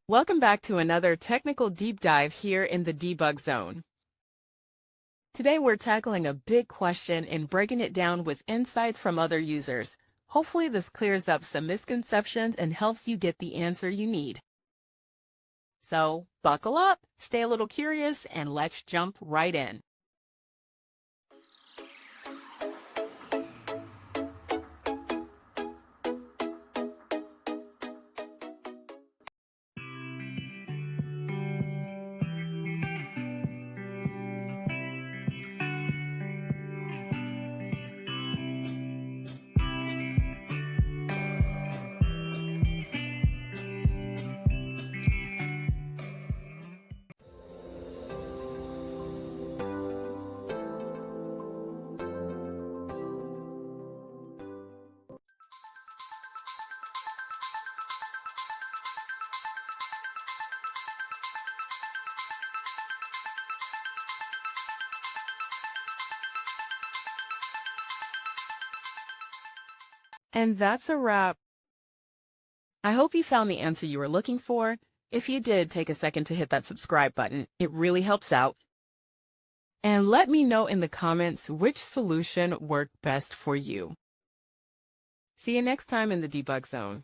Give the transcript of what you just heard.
Welcome back to another technical deep dive here in the debug zone. Today we're tackling a big question and breaking it down with insights from other users. Hopefully this clears up some misconceptions and helps you get the answer you need. So buckle up, stay a little curious, and let's jump right in. And that's a wrap. I hope you found the answer you were looking for. If you did, take a second to hit that subscribe button. It really helps out. And let me know in the comments which solution worked best for you. See you next time in the debug zone.